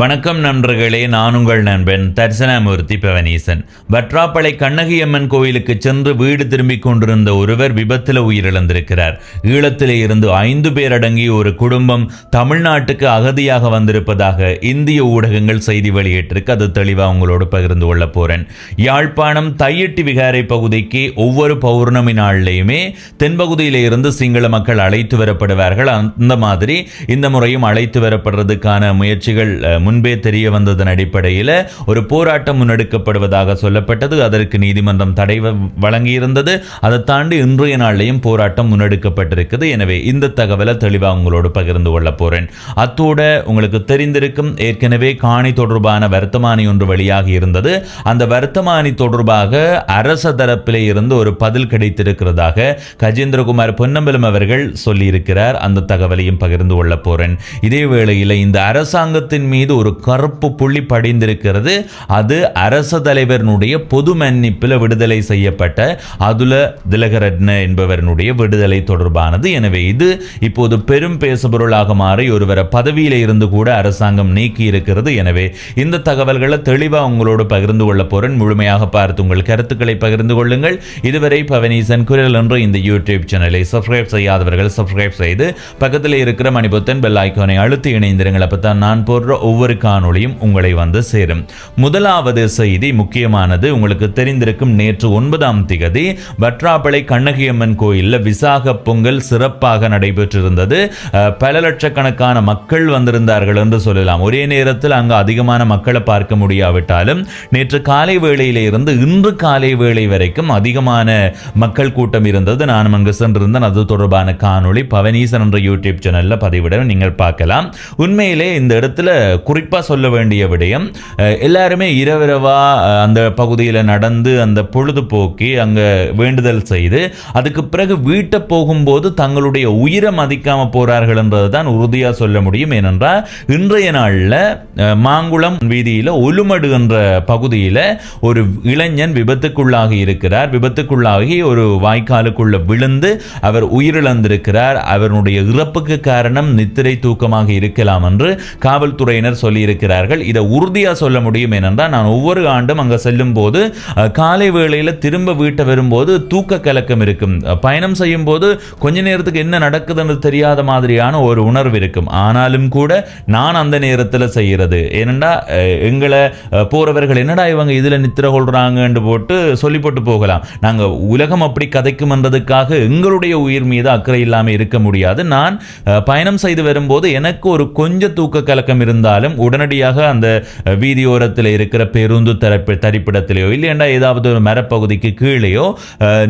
வணக்கம் நண்பர்களே, நான் உங்கள் நண்பன் தர்சனாமூர்த்தி பவனீசன். வற்றாப்பளை கண்ணகியம்மன் கோயிலுக்கு சென்று வீடு திரும்பிக் கொண்டிருந்த ஒருவர் விபத்தில் உயிரிழந்திருக்கிறார். ஈழத்திலே இருந்து 5 பேர் அடங்கிய ஒரு குடும்பம் தமிழ்நாட்டுக்கு அகதியாக வந்திருப்பதாக இந்திய ஊடகங்கள் செய்தி வெளியிட்டிருக்கு. அது தெளிவாக உங்களோடு பகிர்ந்து கொள்ள போறேன். யாழ்ப்பாணம் தையிட்டி விகாரை பகுதிக்கு ஒவ்வொரு பௌர்ணமி நாளிலேயுமே தென்பகுதியிலே இருந்து சிங்கள மக்கள் அழைத்து வரப்படுவார்கள். அந்த மாதிரி இந்த முறையும் அழைத்து வரப்படுறதுக்கான முயற்சிகள் முன்பே தெரிய வந்ததன் அடிப்படையில் ஒரு போராட்டம் முன்னெடுக்கப்படுவதாக சொல்லப்பட்டது. அதற்கு நீதிமன்றம் தடை வழங்கியிருந்தது. அதை தாண்டி இன்றைய நாளிலையும் போராட்டம் முன்னெடுக்கப்பட்டிருக்கிறது. எனவே இந்த தகவலை தெளிவாக உங்களோடு பகிர்ந்து கொள்ள போறேன். அத்தோட உங்களுக்கு தெரிந்திருக்கும், ஏற்கனவே காணி தொடர்பான வர்த்தமானி ஒன்று வெளியாகி இருந்தது. அந்த வர்த்தமானி தொடர்பாக அரச தரப்பிலே இருந்து ஒரு பதில் கிடைத்திருக்கிறதாக கஜேந்திரகுமார் பொன்னம்பலம் அவர்கள் சொல்லியிருக்கிறார். அந்த தகவலையும் பகிர்ந்து கொள்ள போறேன். இதே வேளையில் இந்த அரசாங்கத்தின் மீது ஒரு கருப்பு புள்ளி படிந்திருக்கிறது. அது அரச தலைவருடைய பொது மன்னிப்பில் விடுதலை செய்யப்பட்ட அதுல திலகரட்ன என்பவருடைய விடுதலை தொடர்பானது. எனவே இது இப்போது பெரும் பேசுபொருளாக மாறி ஒருவரை பதவியில இருந்து கூட அரசாங்கம் நீக்கி இருக்கிறது. எனவே இந்த தகவல்களை தெளிவாக உங்களோடு பகிர்ந்து கொள்ள போறேன். முழுமையாக பார்த்து உங்கள் கருத்துக்களை பகிர்ந்து கொள்ளுங்கள். இதுவரை பவனீசன் குரல் என்ற இந்த யூடியூப் சேனலை சப்ஸ்கிரைப் செய்யாதவர்கள் சப்ஸ்கிரைப் செய்து பக்கத்தில் இருக்கிற மணிபொத்தன் பெல் ஐக்கானை அழுத்தி இணைந்திருங்கள். அப்பதான் நான் போடுற ஒவ்வொரு காணொளியும் உங்களை வந்து சேரும். முதலாவது செய்தி முக்கியமானது. உங்களுக்கு தெரிந்திருக்கும், நேற்று 9ஆம் திகதி வற்றாப்பளை கண்ணகியம்மன் கோயிலில் விசாக பொங்கல் சிறப்பாக நடைபெற்றிருந்தது. பல லட்சக்கணக்கான மக்கள் வந்திருந்தார்கள் என்று சொல்லலாம். ஒரே நேரத்தில் அங்கு அதிகமான மக்களை பார்க்க முடியாவிட்டாலும் நேற்று காலை வேளையிலே இருந்து இன்று காலை வேளை வரைக்கும் அதிகமான மக்கள் கூட்டம் இருந்தது. நானும் அங்கு சென்றிருந்தேன். அது தொடர்பான காணொளி பவனீசன் என்ற யூடியூப் சேனலில் பதிவிட நீங்கள் பார்க்கலாம். உண்மையிலே இந்த இடத்துல குறிப்பாக சொல்ல வேண்டிய விடயம், எல்லாருமே இரவிரவா அந்த பகுதியில் நடந்து அந்த பொழுதுபோக்கி அங்கே வேண்டுதல் செய்து அதுக்கு பிறகு வீட்டை போகும்போது தங்களுடைய உயிரை மதிக்காம போறார்கள் என்றது தான் உறுதியாக சொல்ல முடியும். ஏனென்றால் இன்றைய நாளில் மாங்குளம் வீதியில் ஒலுமடு என்ற பகுதியில் ஒரு இளைஞன் விபத்துக்குள்ளாகி இருக்கிறார். விபத்துக்குள்ளாகி ஒரு வாய்க்காலுக்குள்ள விழுந்து அவர் உயிரிழந்திருக்கிறார். அவருடைய இறப்புக்கு காரணம் நித்திரை தூக்கமாக இருக்கலாம் என்று காவல்துறையினர் சொல்லியிருக்கிறார்கள். இதை உறுதியாக சொல்ல முடியும். ஏனென்றால் நான் ஒவ்வொரு ஆண்டும் அங்கே செல்லும் போது காலை வேளையில் திரும்ப வீட்டை வரும்போது தூக்க கலக்கம் இருக்கும். பயணம் செய்யும் போது கொஞ்ச நேரத்துக்கு என்ன நடக்குதுன்னு தெரியாத மாதிரியான ஒரு உணர்வு இருக்கும். ஆனாலும் கூட நான் அந்த நேரத்தில் செய்கிறது ஏனென்றா எங்களை போறவர்கள் என்னடா இவங்க இதில் நித்திர கொள்றாங்கன்னு போட்டு சொல்லி போட்டு போகலாம். நாங்கள் உலகம் அப்படி கதைக்கும் என்றதுக்காக எங்களுடைய உயிர் மீது அக்கறை இல்லாமல் இருக்க முடியாது. நான் பயணம் செய்து வரும்போது எனக்கு ஒரு கொஞ்சம் தூக்க கலக்கம் இருந்தாலும் உடனடியாக அந்த வீதியோரத்தில் இருக்கிற பேருந்து தரிப்பிடத்திலேயோ இல்லையண்டா ஏதாவது ஒரு மரப்பகுதிக்கு கீழேயோ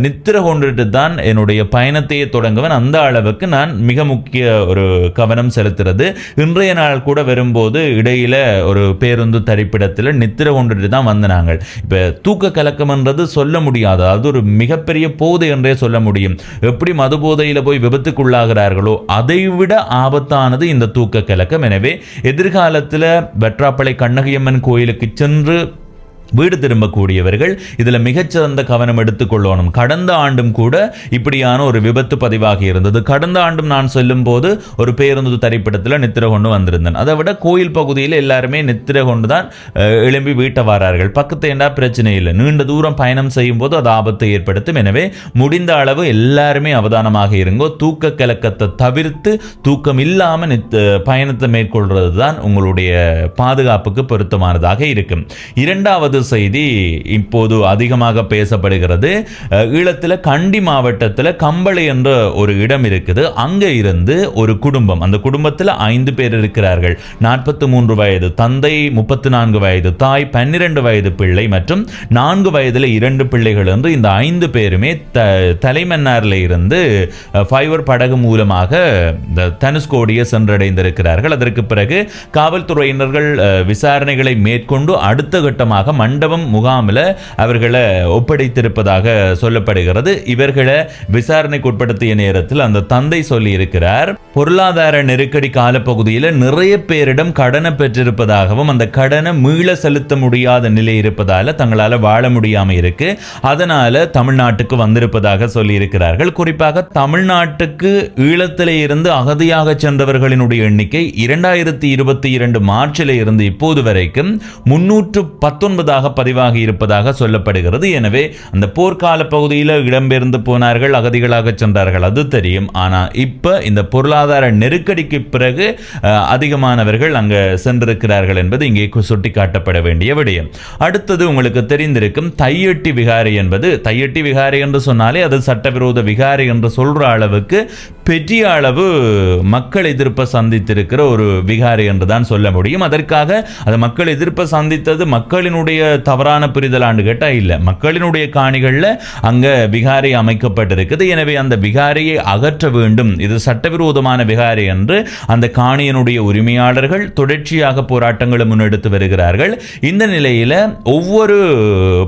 நித்திர கொண்டுட்டு தான் என்னுடைய பயணத்தையே தொடங்குவேன். அந்த அளவுக்கு நான் மிக முக்கிய ஒரு கவனம் செலுத்துறது. இன்றைய நாள் கூட வரும்போது இடையில ஒரு பேருந்து தரிப்பிடத்தில் நித்திர கொண்டுட்டு தான் வந்தாங்க. இப்போ தூக்க கலக்கம்ன்றது சொல்ல முடியாது. அது ஒரு மிகப்பெரிய போதை என்றே சொல்ல முடியும். எப்படி மது போதையில் போய் விபத்துக்குள்ளாகிறார்களோ அதை விட ஆபத்தானது இந்த தூக்க கலக்கம். எனவே எதிர்காலத்தில் வற்றாப்பளை கண்ணகியம்மன் கோயிலுக்கு சென்று வீடு திரும்பக்கூடியவர்கள் இதில் மிகச்சிறந்த கவனம் எடுத்துக்கொள்ளணும். கடந்த ஆண்டும் கூட இப்படியான ஒரு விபத்து பதிவாகி இருந்தது. கடந்த ஆண்டும் நான் செல்லும் போது ஒரு பேருந்து தரிப்பிடத்தில் நித்திர கொண்டு வந்திருந்தேன். அதை விட கோயில் பகுதியில் எல்லாருமே நித்திர கொண்டு தான் எழும்பி வீட்டை வரார்கள். பக்கத்து ஏண்டா பிரச்சனை இல்லை. நீண்ட தூரம் பயணம் செய்யும் போது அது ஆபத்தை ஏற்படுத்தும். எனவே முடிந்த அளவு எல்லாருமே அவதானமாக இருங்கோ. தூக்க கலக்கத்தை தவிர்த்து தூக்கம் இல்லாமல் பயணத்தை மேற்கொள்வது தான் உங்களுடைய பாதுகாப்புக்கு பொருத்தமானதாக இருக்கும். இரண்டாவது செய்தி இப்போது அதிகமாக பேசப்படுகிறது. ஈழத்தில் கண்டி மாவட்டத்தில் கம்பளை என்ற ஒரு இடம் இருக்குது. அங்கே இருந்து ஒரு குடும்பம், அந்த குடும்பத்தில் 5 பேர் இருக்கிறார்கள். 43 வயது தந்தை, 34 வயது தாய், 12 வயது பிள்ளை மற்றும் 4 வயதில் 2 பிள்ளைகள் என்று இந்த 5 பேருமே தலைமன்னாரில் இருந்து ஃபைவர் படகு மூலமாக தனுஷ்கோடியை சென்றடைந்திருக்கிறார்கள். அதற்கு பிறகு காவல்துறையினர்கள் விசாரணைகளை மேற்கொண்டு அடுத்த கட்டமாக மண்டபம் முகாமில் அவர்களை ஒப்படைத்திருப்பதாக சொல்லப்படுகிறது. இவர்களை விசாரணைக்கு உட்படுத்திய நேரத்தில் அந்த தந்தை சொல்லி இருக்கிறார், பொருளாதார நெருக்கடி காலப்பகுதியில் நிறைய பேரிடம் கடனை பெற்றிருப்பதாகவும் அந்த கடனை மீள செலுத்த முடியாத நிலை இருப்பதால தங்களால் வாழ முடியாம இருக்கு, அதனால தமிழ்நாட்டுக்கு வந்திருப்பதாக சொல்லி இருக்கிறார்கள். குறிப்பாக தமிழ்நாட்டுக்கு ஈழத்திலே இருந்து அகதியாக சென்றவர்களினுடைய எண்ணிக்கை 2022 மார்ச்சில் இருந்து இப்போது வரைக்கும் 319 பதிவாகி இருப்பதாக சொல்லப்படுகிறது. எனவே அந்த போர்க்கால பகுதியில் இடம்பெயர்ந்து போனார்கள், அகதிகளாக சென்றார்கள், அது தெரியும். ஆனா இப்ப இந்த பொருளாதார நெருக்கடிக்கு பிறகு அதிகமானவர்கள் அங்க சென்றிருக்கிறார்கள் என்பது இங்கே சுட்டிக்காட்டப்பட வேண்டிய விடயம். அடுத்தது உங்களுக்கு தெரிந்திருக்கும் தையட்டி விகாரை என்பது, தையட்டி விகாரை என்று சொன்னாலே அது சட்டவிரோத விகாரை என்று சொல்ற அளவுக்கு பெரிய அளவு மக்கள் எதிர்ப்பை சந்தித்திருக்கிற ஒரு விகாரை என்றுதான் சொல்ல முடியும். அதற்காக அது மக்கள் எதிர்ப்பை சந்தித்தது மக்களினுடைய தவறான புரிதலாண்டு கேட்டா இல்ல, மக்களினுடைய காணிகள்ல அங்க விகாரை அமைக்கப்பட்டிருக்குது. எனவே அந்த விகாரையை அகற்ற வேண்டும், இது சட்டவிரோதமான விகாரை என்று அந்த காணியினுடைய உரிமையாளர்கள் தொடர்ச்சியாக போராட்டங்களை முன்னெடுத்து வருகிறார்கள். இந்த நிலையில ஒவ்வொரு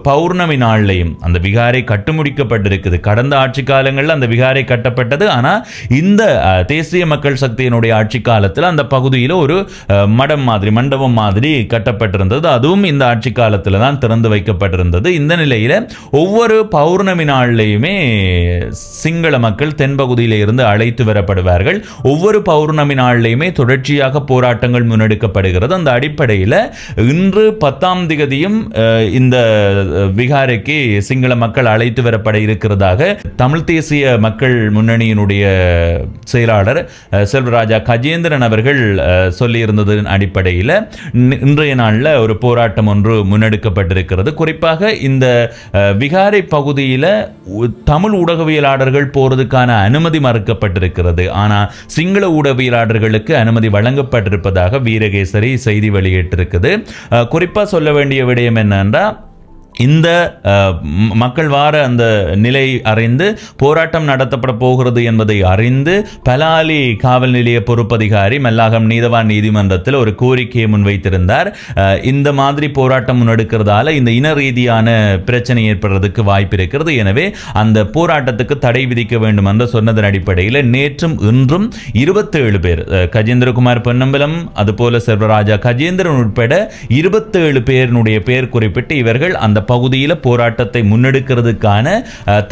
பௌர்ணமி நாள்லையும் அந்த விகாரை கட்டு முடிக்கப்பட்டிருக்குது. கடந்த ஆட்சி காலங்களில் அந்த விகாரை கட்டப்பட்டது. ஆனா இந்த தேசிய மக்கள் சக்தியினுடைய ஆட்சி காலத்தில் அந்த பகுதியில் ஒரு மடம் மாதிரி மண்டபம் மாதிரி கட்டப்பட்டிருந்தது. அதுவும் இந்த ஆட்சி காலத்தில் தான் திறந்து வைக்கப்பட்டிருந்தது. இந்த நிலையில ஒவ்வொரு பௌர்ணமி நாள்லையுமே சிங்கள மக்கள் தென்பகுதியில இருந்து அழைத்து வரப்படுவார்கள். ஒவ்வொரு பௌர்ணமி நாள்லையுமே தொடர்ச்சியாக போராட்டங்கள் முன்னெடுக்கப்படுகிறது. அந்த அடிப்படையில் இன்று 10ஆம் திகதியும் இந்த விகாரைக்கு சிங்கள மக்கள் அழைத்து வரப்பட இருக்கிறதாக தமிழ் தேசிய மக்கள் முன்னணியினுடைய செயலாளர் செல்வராஜா கஜேந்திரன் அவர்கள் சொல்லியிருந்ததன் அடிப்படையில் இன்றைய நாளில் ஒரு போராட்டம் ஒன்று முன்னெடுக்கப்பட்டிருக்கிறது. குறிப்பாக இந்த விகாரை பகுதியில் தமிழ் ஊடகவியலாளர்கள் போறதுக்கான அனுமதி மறுக்கப்பட்டிருக்கிறது. ஆனால் சிங்கள ஊடகவியலாளர்களுக்கு அனுமதி வழங்கப்பட்டிருப்பதாக வீரகேசரி செய்தி வெளியிட்டிருக்குது. குறிப்பாக சொல்ல வேண்டிய விடயம் என்னன்னா, இந்த மக்கள் வார அந்த நிலை அறிந்து போராட்டம் நடத்தப்பட போகிறது என்பதை அறிந்து பலாலி காவல் நிலைய பொறுப்பதிகாரி மல்லாகம் நீதவான் நீதிமன்றத்தில் ஒரு கோரிக்கையை முன்வைத்திருந்தார். இந்த மாதிரி போராட்டம் முன்னெடுக்கிறதால இந்த இன ரீதியான பிரச்சனை ஏற்படுறதுக்கு வாய்ப்பு இருக்கிறது, எனவே அந்த போராட்டத்துக்கு தடை விதிக்க வேண்டும் என்று சொன்னதன் அடிப்படையில் நேற்றும் இன்றும் 27 பேர், கஜேந்திரகுமார் பொன்னம்பலம் அதுபோல செல்வராஜா கஜேந்திரன் உட்பட 27 பேருடைய பெயர் குறிப்பிட்டு இவர்கள் அந்த பகுதியில் போராட்டத்தை முன்னெடுக்கிறதுக்கான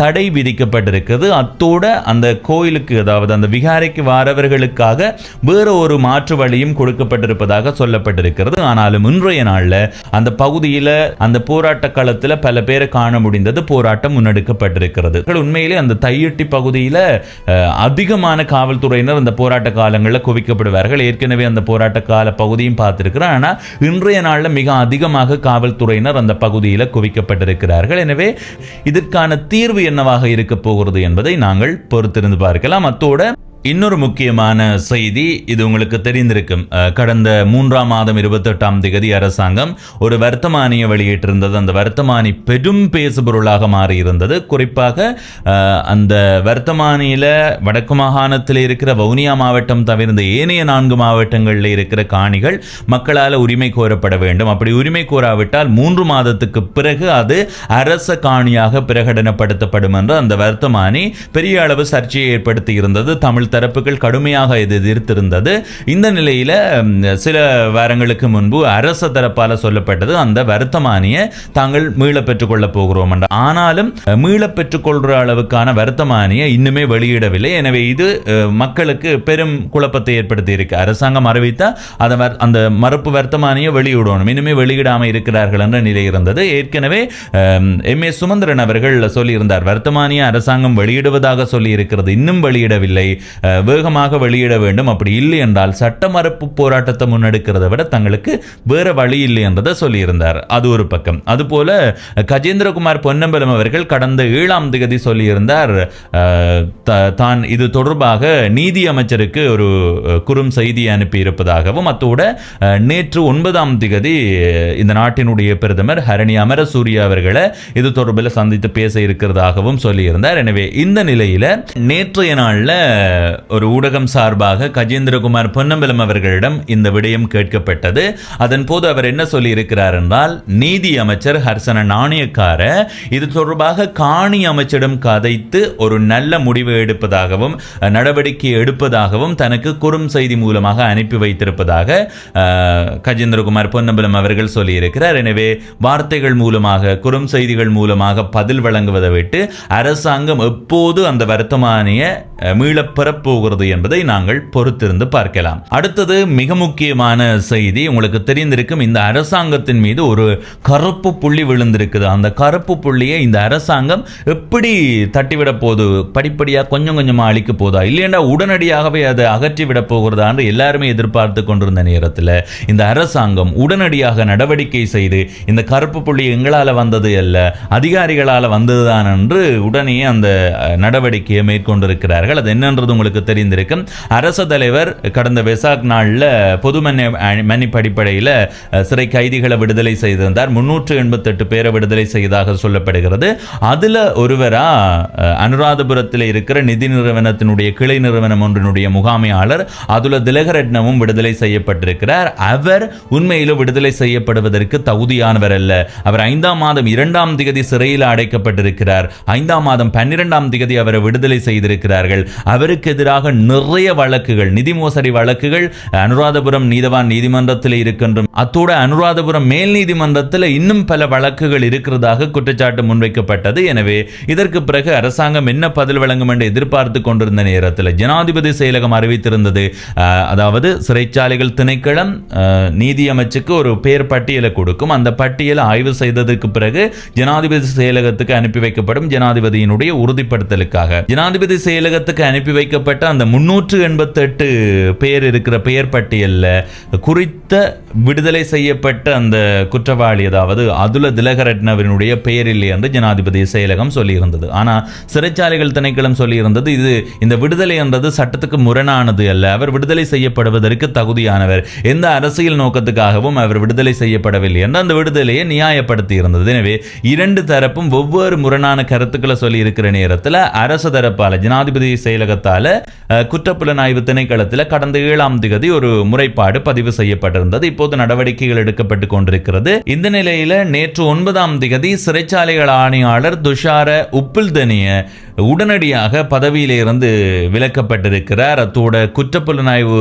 தடை விதிக்கப்பட்டிருக்கிறது. அத்தோட அந்த கோயிலுக்கு, அதாவது அந்த விகாரைக்கு வாரவர்களுக்காக வேற ஒரு மாற்று வழியும் கொடுக்கப்பட்டிருப்பதாக சொல்லப்பட்டிருக்கிறது. ஆனாலும் இன்றைய நாளில் அந்த பகுதியில் அந்த போராட்ட களத்தில் பல பேரை காண முடிந்தது. போராட்டம் முன்னெடுக்கப்பட்டிருக்கிறது. உண்மையிலே அந்த தையட்டி பகுதியில் அதிகமான காவல்துறையினர் அந்த போராட்ட காலங்களில் குவிக்கப்படுவார்கள். ஏற்கனவே அந்த போராட்ட கால பகுதியும் பார்த்திருக்கிறேன். ஆனால் இன்றைய நாளில் மிக அதிகமாக காவல்துறையினர் அந்த பகுதியில் குவிக்கப்பட்டிருக்கிறார்கள். எனவே இதற்கான தீர்வு என்னவாக இருக்க போகிறது என்பதை நாங்கள் பொறுத்திருந்து பார்க்கலாம். அத்தோடு இன்னொரு முக்கியமான செய்தி, இது உங்களுக்கு தெரிந்திருக்கும். கடந்த 3ஆம் மாதம் 28ஆம் தேதி அரசாங்கம் ஒரு வர்த்தமானியை வெளியிட்டிருந்தது. அந்த வர்த்தமானி பெரும் பேசுபொருளாக மாறியிருந்தது. குறிப்பாக அந்த வர்த்தமானியில வடக்கு மாகாணத்தில் இருக்கிற வவுனியா மாவட்டம் தவிர்ந்த ஏனைய 4 மாவட்டங்களில் இருக்கிற காணிகள் மக்களால் உரிமை கோரப்பட வேண்டும். அப்படி உரிமை கோராவிட்டால் 3 மாதத்துக்கு பிறகு அது அரச காணியாக பிரகடனப்படுத்தப்படும் என்று அந்த வர்த்தமானி பெரிய அளவு சர்ச்சையை ஏற்படுத்தி இருந்தது. தமிழ் தரப்புகள் கடுமையாக எதிர்த்திருந்தது. இந்த நிலையில சில வாரங்களுக்கு முன்பு அரச தரப்பால சொல்லப்பட்டது, அந்த வர்த்தமானியை தாங்கள் மீள பெற்றுக் கொள்ள போகிறோம் என்று. ஆனாலும் மீள பெற்றுக் கொள்ற அளவுக்கான வர்த்தமானியை இன்னுமே வெளியிடவில்லை. எனவே இது மக்களுக்கு பெரும் குழப்பத்தை ஏற்படுத்தி இருக்கு. அரசாங்கம் அறிவித்தா அந்த மறுப்பு வர்த்தமானியை வெளியிடணும், இனிமே வெளியிடாமல் இருக்கிறார்கள் என்ற நிலை இருந்தது. ஏற்கனவே M.A. சுமந்திரன் அவர்கள் சொல்லியிருந்தார், வர்த்தமானியை அரசாங்கம் வெளியிடுவதாக சொல்லி இருக்கிறது, இன்னும் வெளியிடவில்லை, வேகமாக வெளியிட வேண்டும், அப்படி இல்லை என்றால் சட்ட மறுப்பு போராட்டத்தை முன்னெடுக்கிறத விட தங்களுக்கு வேற வழி இல்லை என்றதை சொல்லியிருந்தார். அது ஒரு பக்கம். அதுபோல கஜேந்திரகுமார் பொன்னம்பலம் அவர்கள் கடந்த 7ஆம் தேதி சொல்லியிருந்தார், தான் இது தொடர்பாக நீதி அமைச்சருக்கு ஒரு குறும் செய்தி அனுப்பி இருப்பதாகவும், அத்தோட நேற்று 9ஆம் தேதி இந்த நாட்டினுடைய பிரதமர் ஹரணி அமரசூரிய அவர்களை இது தொடர்பில் சந்தித்து பேச இருக்கிறதாகவும் சொல்லியிருந்தார். எனவே இந்த நிலையில நேற்றைய நாளில் ஒரு ஊடகம் சார்பாக கஜேந்திரகுமார் பொன்னம்பலம் அவர்களிடம் இந்த விடயம் கேட்கப்பட்டது. அதன் போது அவர் என்ன சொல்லி இருக்கிறார் என்றால், நீதி அமைச்சர் ஹர்சன நாணயக்கார இது தொடர்பாக காணி அமைச்சரிடம் கதைத்து ஒரு நல்ல முடிவு எடுப்பதாகவும் நடவடிக்கை எடுப்பதாகவும் தனக்கு குறும் செய்தி மூலமாக அனுப்பி வைத்திருப்பதாக கஜேந்திரகுமார் பொன்னம்பலம் அவர்கள் சொல்லியிருக்கிறார். எனவே வார்த்தைகள் மூலமாக குறும் செய்திகள் மூலமாக பதில் வழங்குவதை விட்டு அரசாங்கம் எப்போது அந்த வர்த்தமானிய மீளப் பெறப்போகிறது என்பதை நாங்கள் பொறுத்திருந்து பார்க்கலாம். அடுத்தது மிக முக்கியமான செய்தி, உங்களுக்கு தெரிந்திருக்கும், இந்த அரசாங்கத்தின் மீது ஒரு கருப்பு புள்ளி விழுந்திருக்குது. அந்த கருப்பு புள்ளியை இந்த அரசாங்கம் எப்படி தட்டிவிட போது, படிப்படியாக கொஞ்சம் கொஞ்சமாக அழிக்க போதா, இல்லையா உடனடியாகவே அதை அகற்றிவிட போகிறதா என்று எல்லாருமே எதிர்பார்த்து கொண்டிருந்த நேரத்தில் இந்த அரசாங்கம் உடனடியாக நடவடிக்கை செய்து இந்த கருப்பு புள்ளி எங்களால் வந்தது அல்ல, அதிகாரிகளால் வந்ததுதான் என்று உடனே அந்த நடவடிக்கையை மேற்கொண்டிருக்கிறார்கள். அது என்னன்றது உங்களுக்கு தெரிந்திருக்கும். அரசு தலைவர் கடந்த வெசாக் நாளில் பொது மன்னிப்பு அடிப்படையில் சிறை கைதிகளை விடுதலை செய்திருந்தார். 388 பேரை விடுதலை செய்ததாக சொல்லப்படுகிறது. அதில் ஒருவரா அனுராதபுரத்தில் இருக்கிற நிதி நிறுவனத்தினுடைய கிளை நிறுவனம் ஒன்றினுடைய முகாமையாளர் அதுல திலகரட்னமும் விடுதலை செய்யப்பட்டிருக்கிறார். அவர் உண்மையிலும் விடுதலை செய்யப்படுவதற்கு தகுதியானவர் அல்ல. அவர் 5ஆம் மாதம் 2ஆம் தேதி சிறையில் அடைக்கப்பட்டிருக்கிறார். 5ஆம் மாதம் 12ஆம் தேதி அவரை விடுதலை செய்திருக்கிறார்கள். அவருக்கு எதிராக நிறைய வழக்குகள், நிதி மோசடி வழக்குகள் அனுராதபுரம் நீதவான் நீதிமன்றத்தில் இருக்கின்றோம். அத்தோடு அனுராதபுரம் மேல் நீதிமன்றத்தில் இன்னும் பல வழக்குகள் இருக்கிறதாக குற்றச்சாட்டு முன்வைக்கப்பட்டது. எனவே இதற்கு பிறகு அரசாங்கம் என்ன பதில் வழங்கும் என்று எதிர்பார்த்து கொண்டிருந்த நேரத்தில் ஜனாதிபதி செயலகம் அறிவித்திருந்தது, அதாவது சிறைச்சாலைகள் திணைக்களம் நீதி அமைச்சுக்கு ஒரு பெயர் பட்டியலை கொடுக்கும். அந்த பட்டியலை ஆய்வு செய்ததற்கு பிறகு ஜனாதிபதி செயலகத்துக்கு அனுப்பி வைக்கப்படும். ஜனாதிபதியினுடைய உறுதிப்படுத்தலுக்காக ஜனாதிபதி செயலகத்துக்கு அனுப்பி வைக்கப்பட்ட அந்த 388 பேர் இருக்கிற பெயர் பட்டியலில் குறித்த விடுதலை செய்யப்பட்ட அந்த குற்றவாளி, அதாவது அதுல திலகரட்னவினுடைய பெயர் இல்லை என்று ஜனாதிபதி செயலகம் சொல்லியிருந்தது. ஆனால் சிறைச்சாலைகள் திணைக்களம் சொல்லியிருந்தது, இது இந்த விடுதலை என்றது சட்டத்துக்கு முரணானது அல்ல, அவர் விடுதலை செய்யப்படுவதற்கு தகுதியானவர், எந்த அரசியல் நோக்கத்துக்காகவும் அவர் விடுதலை செய்யப்படவில்லை என்று அந்த விடுதலையை நியாயப்படுத்தி இருந்தது. எனவே இரண்டு தரப்பும் ஒவ்வொரு முரணான கருத்துக்களை சொல்லி இருக்கிற நேரத்தில் அரசு தரப்பால ஜனாதிபதி செயலகத்தால குற்றப்புலனாய்வு திணைக்களத்தில் கடந்த 7ஆம் தேதி ஒரு முறைப்பாடு பதிவு செய்யப்பட்டிருந்தது. இப்போது நடவடிக்கைகள் எடுக்கப்பட்டு கொண்டிருக்கிறது. இந்த நிலையில நேற்று 9ஆம் தேதி சிறைச்சாலைகள் ஆணையாளர் துஷார உப்புல்தனிய உடனடியாக பதவியிலிருந்து விலக்கப்பட்டிருக்கிறார். அத்தோட குற்றப்புலனாய்வு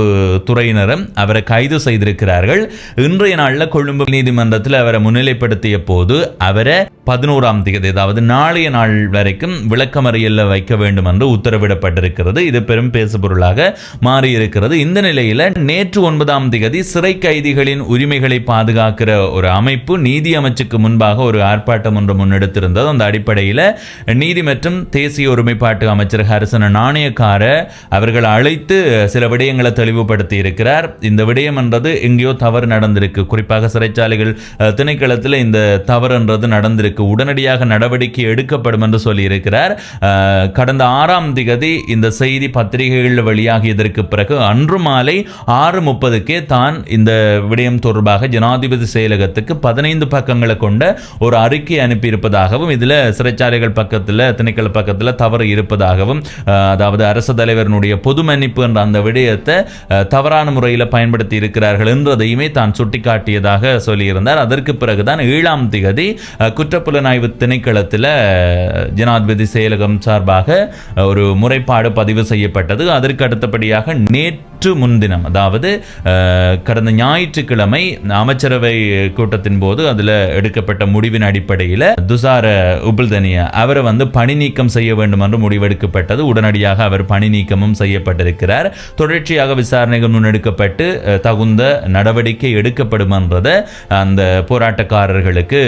துறையினரும் அவரை கைது செய்திருக்கிறார்கள். இன்றைய நாளில் கொழும்பு நீதிமன்றத்தில் அவரை முன்னிலைப்படுத்திய போது அவரை 11ஆம் தேதி, அதாவது நாளைய நாள் வரைக்கும் விளக்கமறியல்ல வைக்க வேண்டும் என்று உத்தரவிடப்பட்டிருக்கிறது. இது பெரும் பேசுபொருளாக மாறியிருக்கிறது. இந்த நிலையில் நேற்று 9ஆம் தேதி சிறை கைதிகளின் உரிமைகளை பாதுகாக்கிற ஒரு அமைப்பு நீதி அமைச்சுக்கு முன்பாக ஒரு ஆர்ப்பாட்டம் ஒன்று முன்னெடுத்திருந்தது. அந்த அடிப்படையில் நீதி மற்றும் தேசிய ஒருமைப்பாட்டு அமைச்சர் ஹர்சன நாணயக்கார அவர்கள் அழைத்து சில விடயங்களை தெளிவுபடுத்தி இருக்கிறார். இந்த விடயம் என்றது எங்கேயோ தவறு நடந்திருக்கு, குறிப்பாக சிறைச்சாலைகள் திணைக்களத்தில் இந்த தவறு என்றது நடந்திருக்கு, உடனடியாக நடவடிக்கை எடுக்கப்படும் என்று சொல்லியிருக்கிறார். கடந்த 6ஆம் தேதி இந்த செய்தி பத்திரிகைகளில் வெளியாகியதற்கு பிறகு அன்று மாலை 6:30 தான் இந்த விடயம் தொடர்பாக ஜனாதிபதி செயலகத்துக்கு 15 பக்கங்களை கொண்ட ஒரு அறிக்கை அனுப்பியிருப்பதாகவும், இதில் சிறைச்சாலைகள் பக்கத்தில் திணைக்கள பக்கத்தில் தவறு இருப்பதாகவும், அதாவது அரசு தலைவரினுடைய பொது மன்னிப்பு என்ற அந்த விடயத்தை தவறான முறையில் பயன்படுத்தி இருக்கிறார்கள் என்றதையுமே தான் சுட்டிக்காட்டியதாக சொல்லியிருந்தார். அதற்கு பிறகுதான் 7ஆம் தேதி குற்றப்புலனாய்வு திணைக்களத்தில் ஜனாதிபதி செயலகம் சார்பாக ஒரு முறைப்பாடு பதிவு செய்யப்பட்டது. அதற்கு அடுத்தபடியாக நேற்று முன்தினம், அதாவது கடந்த ஞாயிற்றுக்கிழமை அமைச்சரவை கூட்டத்தின் போது அதில் எடுக்கப்பட்ட முடிவின் அடிப்படையில் துஷார உப்புல்தனிய அவரை பணி நீக்கம் செய்ய வேண்டும் என்று முடிவெடுக்கப்பட்டது. உடனடியாக அவர் பணி நீக்கமும் செய்யப்பட்டிருக்கிறார். தொடர்ச்சியாக விசாரணைகள் முன்னெடுக்கப்பட்டு தகுந்த நடவடிக்கை எடுக்கப்படும் என்றதை அந்த போராட்டக்காரர்களுக்கு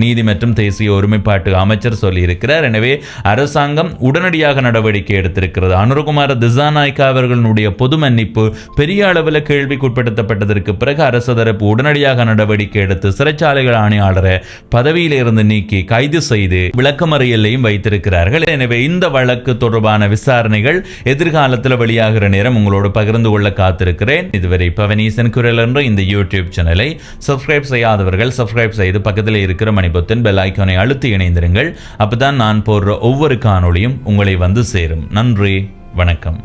நீதி மற்றும் தேசிய ஒருமைப்பாட்டு அமைச்சர் சொல்லியிருக்கிறார். எனவே அரசாங்கம் உடனடியாக நடவடிக்கை எடுத்திருக்கிறது. அனுரகுமார திசாநாயக்கா அவர்களுடைய பொது மன்னிப்பு பெரிய அளவில் கேள்விக்குட்படுத்தப்பட்டதற்கு பிறகு அரசு தரப்பு உடனடியாக நடவடிக்கை எடுத்து சிறைச்சாலைகள் ஆணையாளரை பதவியிலிருந்து நீக்கி கைது செய்து விளக்கமறியலையும் வைத்திருக்கிறார்கள். எனவே இந்த வழக்கு தொடர்பான விசாரணைகள் எதிர்காலத்தில் வெளியாகிற நேரம் உங்களோடு பகிர்ந்து கொள்ள காத்திருக்கிறேன். இதுவரை பவனீசன் குரல் என்ற இந்த யூடியூப் சேனலை சப்ஸ்கிரைப் செய்யாதவர்கள் சப்ஸ்கிரைப் செய்து பக்கத்தில் இருக்கிற மணிபொத்தின் பெல் ஐக்கானை அழுத்தி இணைந்திருங்கள். அப்பதான் நான் போடுற ஒவ்வொரு காணொளியும் உங்களை வந்து சேரும். நன்றி, வணக்கம்.